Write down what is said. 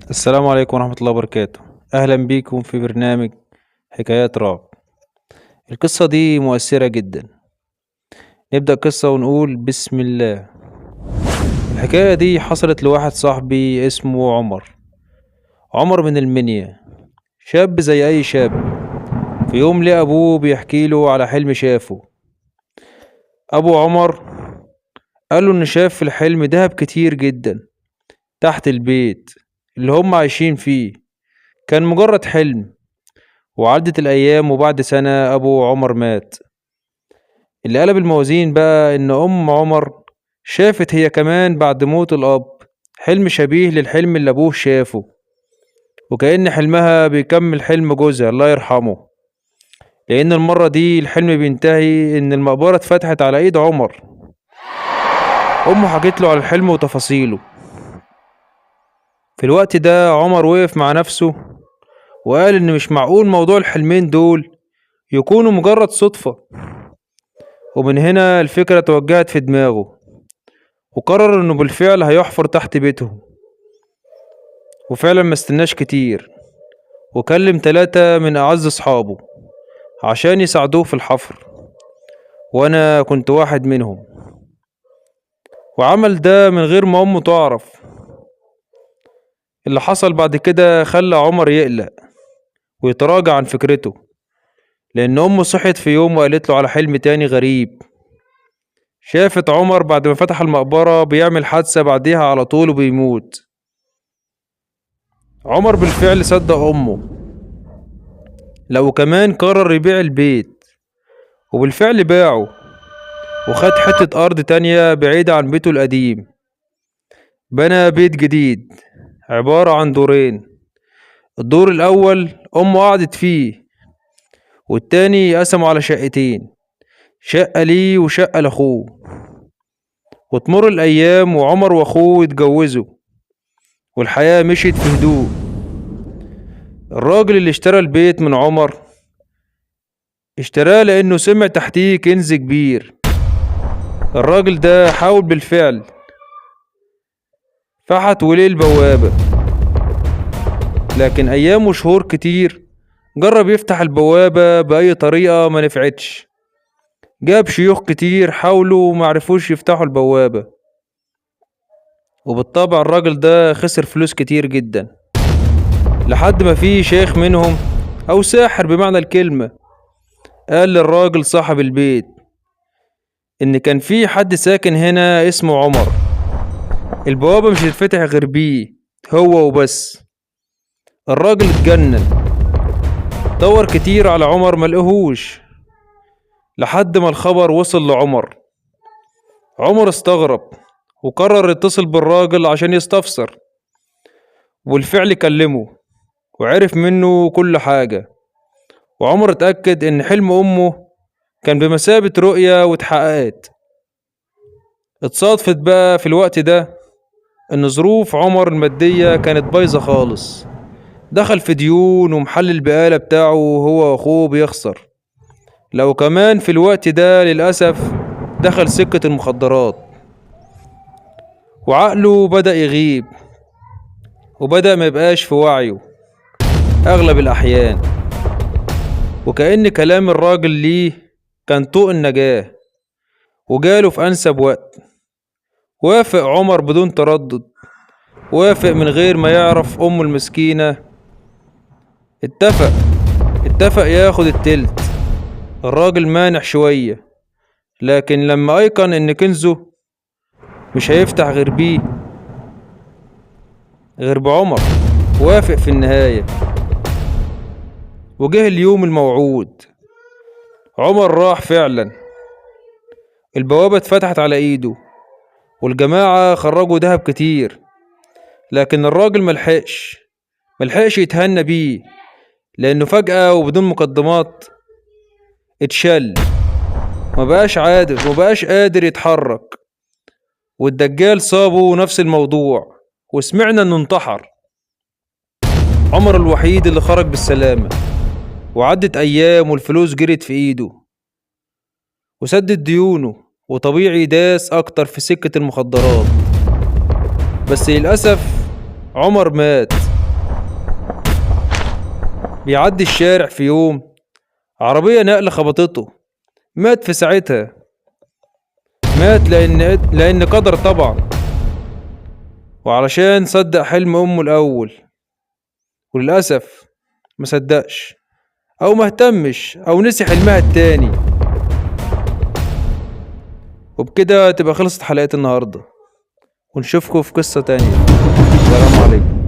السلام عليكم ورحمة الله وبركاته. أهلا بيكم في برنامج حكايات رعب. القصة دي مؤثرة جدا. نبدأ قصة ونقول بسم الله. الحكاية دي حصلت لواحد صاحبي اسمه عمر من المنيا، شاب زي أي شاب. في يوم لقى أبوه بيحكيله على حلم شافه. أبو عمر قاله إن شاف في الحلم دهب كتير جدا تحت البيت اللي هم عايشين فيه. كان مجرد حلم، وعدت الأيام وبعد سنة أبو عمر مات. اللي قلب الموازين بقى إن أم عمر شافت هي كمان بعد موت الأب حلم شبيه للحلم اللي أبوه شافه، وكأن حلمها بيكمل حلم جوزها الله يرحمه، لأن المرة دي الحلم بينتهي إن المقبرة اتفتحت على إيد عمر. أمه حكت له على الحلم وتفاصيله. في الوقت ده عمر وقف مع نفسه وقال إن مش معقول موضوع الحلمين دول يكونوا مجرد صدفة. ومن هنا الفكرة توجهت في دماغه، وقرر انه بالفعل هيحفر تحت بيتهم. وفعلا ما استناش كتير، وكلم 3 من اعز اصحابه عشان يساعدوه في الحفر، وانا كنت واحد منهم. وعمل ده من غير ما امه تعرف. اللي حصل بعد كده خلى عمر يقلق ويتراجع عن فكرته، لان امه صحت في يوم وقالت له على حلم تاني غريب. شافت عمر بعد ما فتح المقبرة بيعمل حادثة بعديها على طول وبيموت. عمر بالفعل صدق أمه، لو كمان قرر يبيع البيت، وبالفعل باعه وخد حتة أرض تانية بعيدة عن بيته القديم. بنى بيت جديد عبارة عن دورين. الدور الأول أمه قعدت فيه، والتاني قسموا على شقتين، شقة ليه وشقة لأخوه. وتمر الأيام وعمر وأخوه يتجوزوا، والحياة مشيت في هدوء. الراجل اللي اشترى البيت من عمر اشتراه لأنه سمع تحتيه كنز كبير. الراجل ده حاول بالفعل، فحت وليه البوابة، لكن أيام وشهور كتير جرب يفتح البوابة بأي طريقة ما نفعتش. جاب شيوخ كتير حاولوا ومعرفوش يفتحوا البوابة، وبالطبع الراجل ده خسر فلوس كتير جدا، لحد ما في شيخ منهم أو ساحر بمعنى الكلمة قال للراجل صاحب البيت إن كان في حد ساكن هنا اسمه عمر، البوابة مش هتتفتح غير بيه هو وبس. الراجل اتجنن، دور كتير على عمر ملقهوش، لحد ما الخبر وصل لعمر. عمر استغرب وقرر يتصل بالراجل عشان يستفسر، والفعل كلمه وعرف منه كل حاجة. وعمر اتأكد ان حلم امه كان بمثابة رؤية واتحققت. اتصادفت بقى في الوقت ده ان ظروف عمر المادية كانت بايظة خالص، دخل في ديون ومحل البقالة بتاعه هو واخوه بيخسر. لو كمان في الوقت ده للأسف دخل سكة المخدرات، وعقله بدأ يغيب وبدأ ما يبقاش في وعيه أغلب الأحيان. وكأن كلام الراجل ليه كان طوق النجاة، وجاله في أنسب وقت. وافق عمر بدون تردد، وافق من غير ما يعرف أمه المسكينة. اتفق ياخد التلت. الراجل مانع شوية، لكن لما أيقن إن كنزه مش هيفتح غير بعمر وافق في النهاية. وجه اليوم الموعود. عمر راح فعلا، البوابة اتفتحت على ايده، والجماعة خرجوا دهب كتير، لكن الراجل ملحقش يتهنى بيه، لأنه فجأة وبدون مقدمات اتشل، مبقاش قادر يتحرك. والدجال صابه نفس الموضوع، وسمعنا انه انتحر. عمر الوحيد اللي خرج بالسلامة. وعدت أيام والفلوس جرت في إيده وسدد ديونه، وطبيعي داس أكتر في سكة المخدرات. بس للأسف عمر مات بيعدي الشارع في يوم، عربية نقل خبطته، مات في ساعتها. مات لأن قدر طبعا، وعلشان صدق حلم أمه الأول، وللأسف مصدقش أو مهتمش أو نسي حلمها التاني. وبكده تبقى خلصت حلقة النهاردة، ونشوفكم في قصة تانية. السلام عليكم.